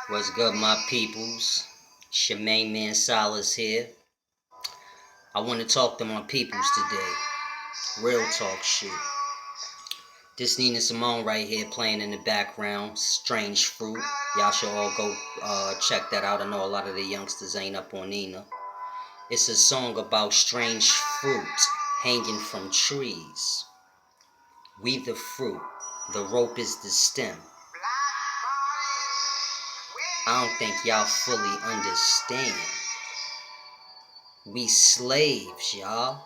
What's good, my peoples? It's your main man Solace here. I want to talk to my peoples today. Real talk shit. This Nina Simone right here playing in the background. Strange Fruit. Y'all should all go check that out. I know a lot of the youngsters ain't up on Nina. It's a song about strange fruit hanging from trees. We the fruit. The rope is the stem. I don't think y'all fully understand. We slaves, y'all.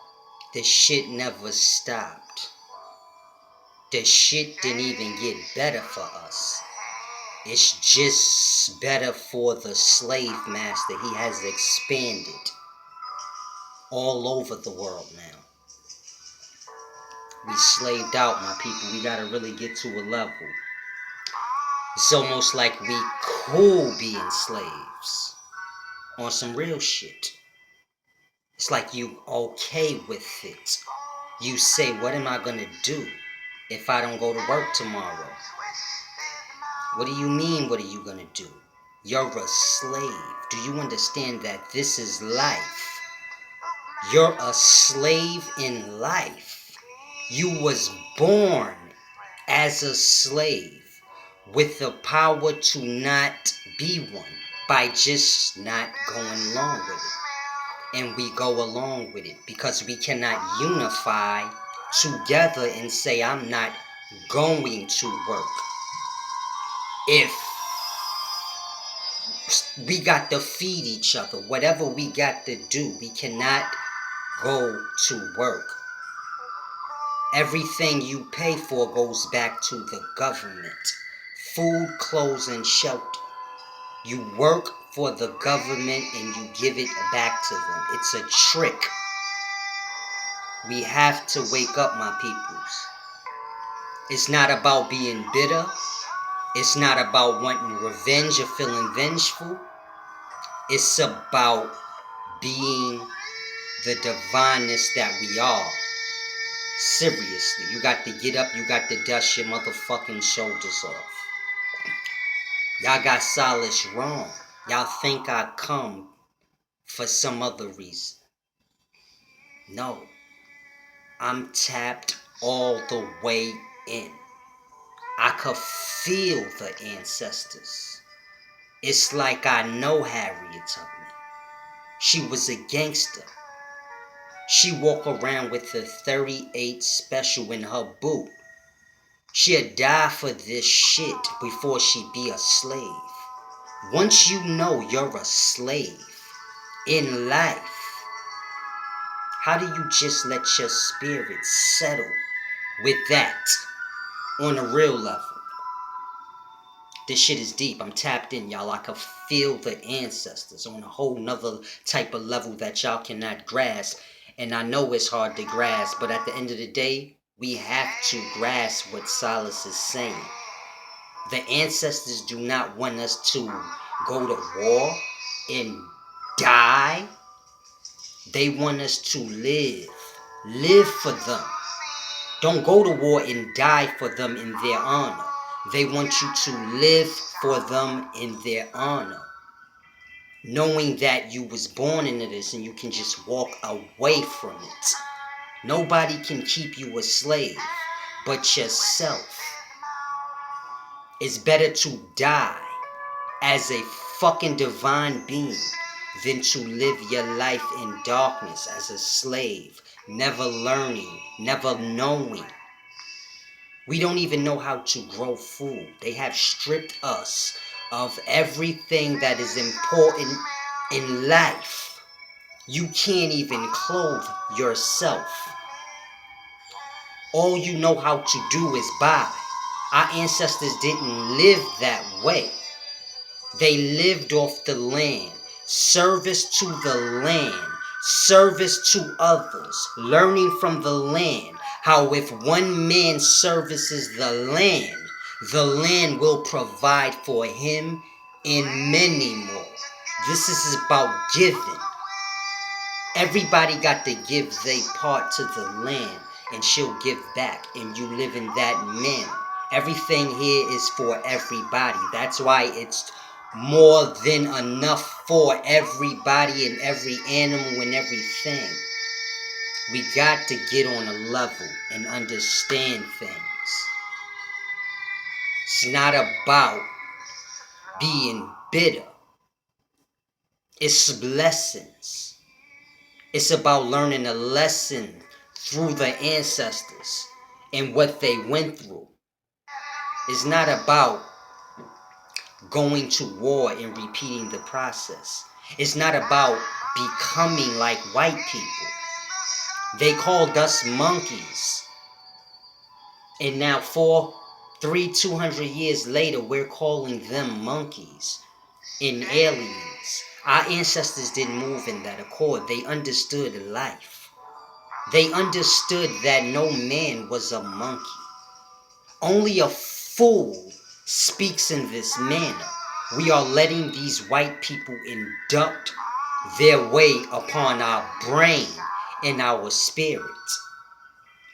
The shit never stopped. The shit didn't even get better for us. It's just better for the slave master. He has expanded all over the world now. We slaved out, my people. We gotta really get to a level. It's almost like we cool being slaves on some real shit. It's like you okay with it. You say, what am I gonna do if I don't go to work tomorrow? What do you mean, what are you gonna do? You're a slave. Do you understand that this is life? You're a slave in life. You was born as a slave with the power to not be one by just not going along with it. And we go along with it because we cannot unify together and say, I'm not going to work. If we got to feed each other, whatever we got to do, we cannot go to work. Everything you pay for goes back to the government. Food, clothes, and shelter. You work for the government and you give it back to them. It's a trick. We have to wake up, my peoples. It's not about being bitter. It's not about wanting revenge or feeling vengeful. It's about being the divineness that we are. Seriously, you got to get up, you got to dust your motherfucking shoulders off. Y'all got Solace wrong. Y'all think I come for some other reason. No. I'm tapped all the way in. I could feel the ancestors. It's like I know Harriet Tubman. She was a gangster. She walked around with the 38 special in her boot. She'd die for this shit before she'd be a slave. Once you know you're a slave in life, how do you just let your spirit settle with that on a real level? This shit is deep. I'm tapped in, y'all. I can feel the ancestors on a whole nother type of level that y'all cannot grasp. And I know it's hard to grasp, but at the end of the day, we have to grasp what Solace is saying. The ancestors do not want us to go to war and die. They want us to live. Live for them. Don't go to war and die for them in their honor. They want you to live for them in their honor. Knowing that you was born into this and you can just walk away from it. Nobody can keep you a slave but yourself. It's better to die as a fucking divine being than to live your life in darkness as a slave, never learning, never knowing. We don't even know how to grow food. They have stripped us of everything that is important in life. You can't even clothe yourself. All you know how to do is buy. Our ancestors didn't live that way. They lived off the land. Service to the land. Service to others. Learning from the land. How if one man services the land will provide for him and many more. This is about giving. Everybody got to give their part to the land and she'll give back and you live in that manner. Everything here is for everybody. That's why it's more than enough for everybody and every animal and everything. We got to get on a level and understand things. It's not about being bitter. It's lessons. It's about learning a lesson through the ancestors and what they went through. It's not about going to war and repeating the process. It's not about becoming like white people. They called us monkeys. And now 200 years later, we're calling them monkeys and aliens. Our ancestors didn't move in that accord. They understood life. They understood that no man was a monkey. Only a fool speaks in this manner. We are letting these white people induct their way upon our brain and our spirit.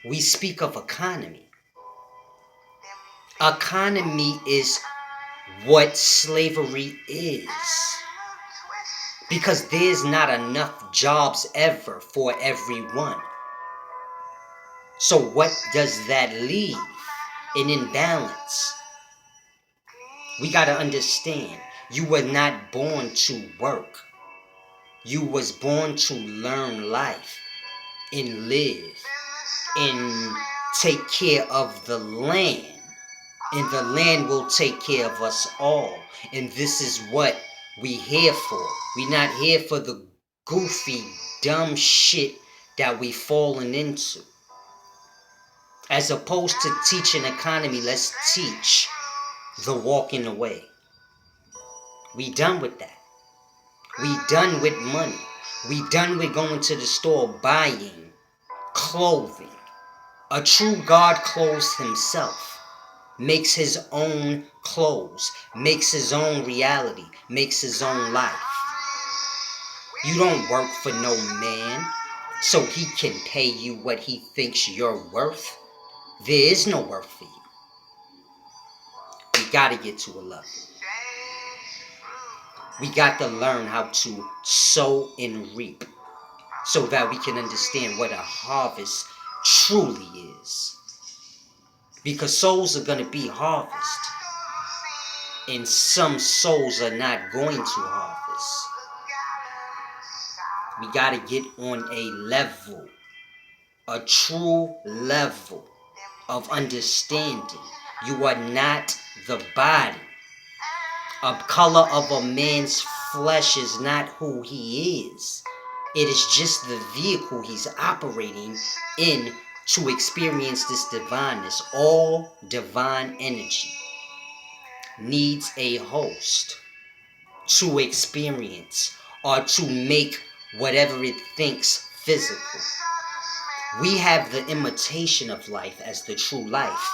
We speak of economy. Economy is what slavery is. Because there's not enough jobs ever for everyone. So what does that leave? An imbalance. We got to understand, you were not born to work. You was born to learn life and live and take care of the land. And the land will take care of us all. And this is what we here for. We not here for the goofy, dumb shit that we fallen into. As opposed to teaching economy, let's teach the walking away. We done with that. We done with money. We done with going to the store buying clothing. A true God clothes himself, makes his own clothes, makes his own reality, makes his own life. You don't work for no man so he can pay you what he thinks you're worth. There is no worth for you. We got to get to a level. We got to learn how to sow and reap so that we can understand what a harvest truly is. Because souls are going to be harvested. And some souls are not going to harvest. We got to get on a level, a true level of understanding. You are not the body. A color of a man's flesh is not who he is. It is just the vehicle he's operating in to experience this divineness. All divine energy needs a host to experience or to make whatever it thinks physical. We have the imitation of life as the true life,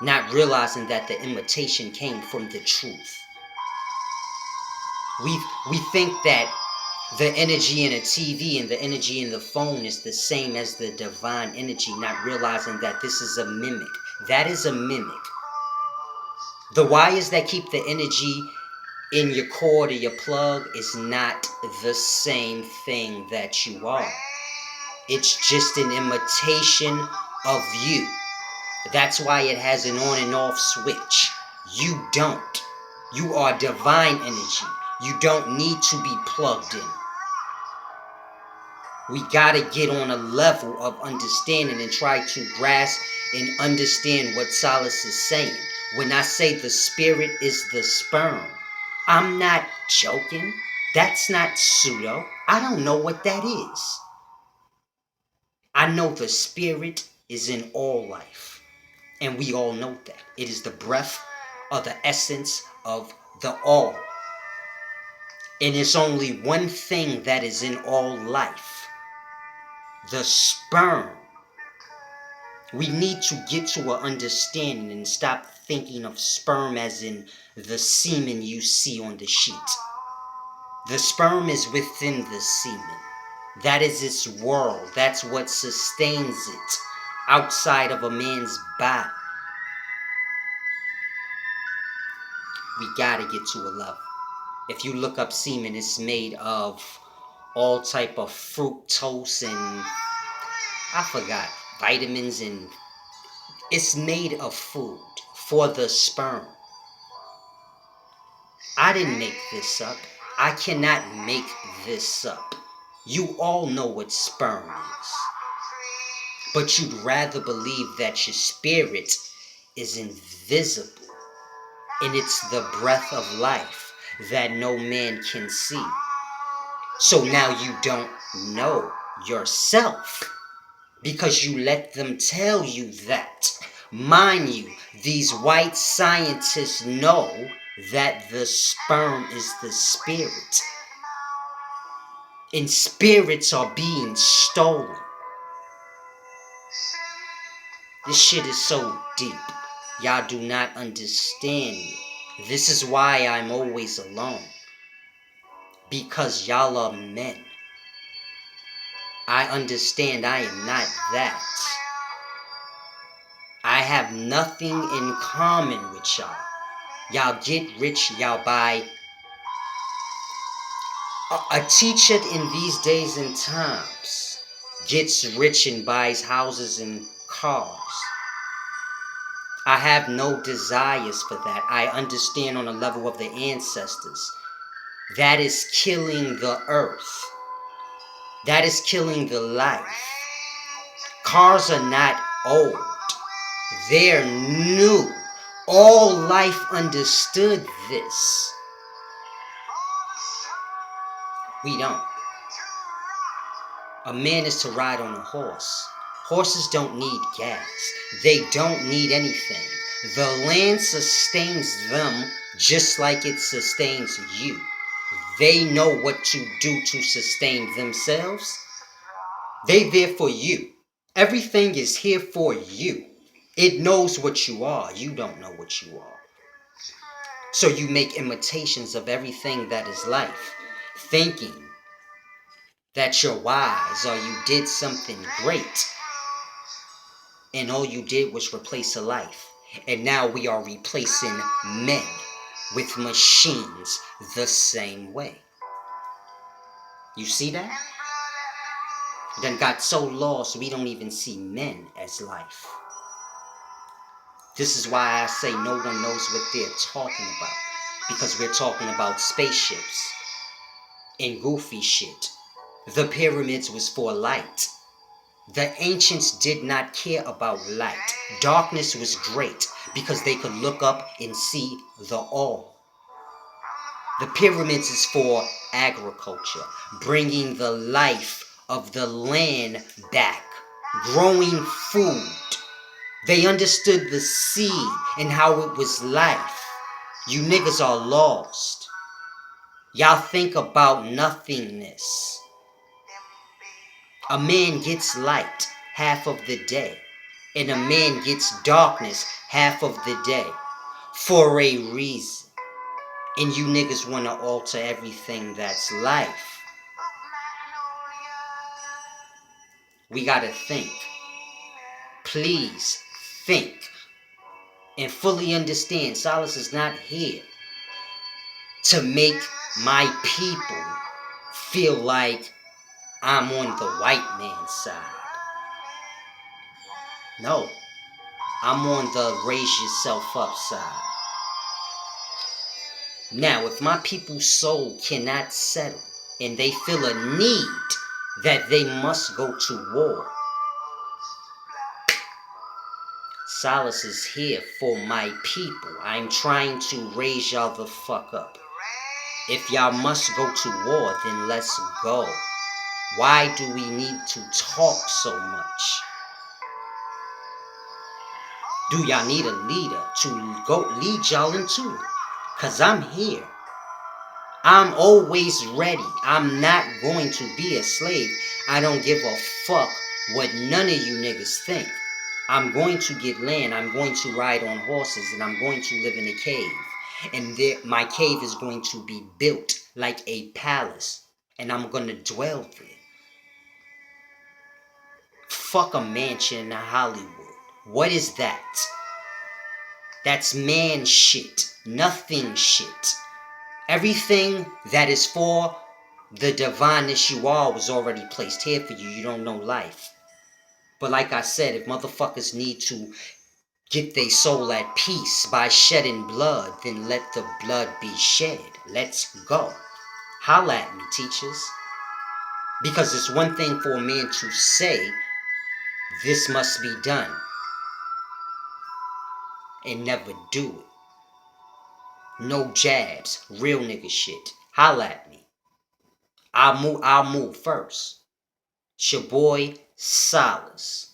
not realizing that the imitation came from the truth. We think that the energy in a TV and the energy in the phone is the same as the divine energy, not realizing that this is a mimic. That is a mimic. The wires that keep the energy in your cord or your plug is not the same thing that you are. It's just an imitation of you. That's why it has an on and off switch. You don't. You are divine energy. You don't need to be plugged in. We gotta get on a level of understanding and try to grasp and understand what Solace is saying. When I say the spirit is the sperm, I'm not joking. That's not pseudo. I don't know what that is. I know the spirit is in all life. And we all know that. It is the breath or the essence of the all. And it's only one thing that is in all life. The sperm. We need to get to an understanding and stop thinking of sperm as in the semen you see on the sheet. The sperm is within the semen. That is its world. That's what sustains it outside of a man's body. We gotta get to a level. If you look up semen, it's made of all type of fructose and I forgot, vitamins, and it's made of food for the sperm. I didn't make this up. I cannot make this up. You all know what sperm is. But you'd rather believe that your spirit is invisible and it's the breath of life that no man can see. So now you don't know yourself because you let them tell you that. Mind you, these white scientists know that the sperm is the spirit. And spirits are being stolen. This shit is so deep. Y'all do not understand me. This is why I'm always alone. Because y'all are men. I understand I am not that. I have nothing in common with y'all. Y'all get rich, y'all buy. A teacher in these days and times gets rich and buys houses and cars. I have no desires for that. I understand on the level of the ancestors. That is killing the earth. That is killing the life. Cars are not old. They're new. All life understood this. We don't. A man is to ride on a horse. Horses don't need gas. They don't need anything. The land sustains them just like it sustains you. They know what to do to sustain themselves. They there for you. Everything is here for you. It knows what you are. You don't know what you are. So you make imitations of everything that is life, thinking that you're wise or you did something great. And all you did was replace a life. And now we are replacing men with machines the same way. You see that? Then got so lost we don't even see men as life. This is why I say no one knows what they're talking about. Because we're talking about spaceships and goofy shit. The pyramids was for light. The ancients did not care about light. Darkness was great because they could look up and see the all. The pyramids is for agriculture, bringing the life of the land back, growing food. They understood the seed and how it was life. You niggas are lost. Y'all think about nothingness. A man gets light half of the day, and a man gets darkness half of the day for a reason. And you niggas want to alter everything that's life. We gotta think. Please think and fully understand Solace is not here to make my people feel like I'm on the white man's side. No, I'm on the raise yourself up side. Now, if my people's soul cannot settle and they feel a need that they must go to war, Solace is here for my people. I'm trying to raise y'all the fuck up. If y'all must go to war, then let's go. Why do we need to talk so much? Do y'all need a leader to go lead y'all into it? Because I'm here. I'm always ready. I'm not going to be a slave. I don't give a fuck what none of you niggas think. I'm going to get land. I'm going to ride on horses. And I'm going to live in a cave. And my cave is going to be built like a palace. And I'm going to dwell there. Fuck a mansion in Hollywood. What is that? That's man shit. Nothing shit. Everything that is for the divineness you are was already placed here for you. You don't know life. But like I said, if motherfuckers need to get their soul at peace by shedding blood, then let the blood be shed. Let's go. Holla at me, teachers. Because it's one thing for a man to say, this must be done, and never do it. No jabs. Real nigga shit. Holla at me. I'll move first. It's your boy, Solace.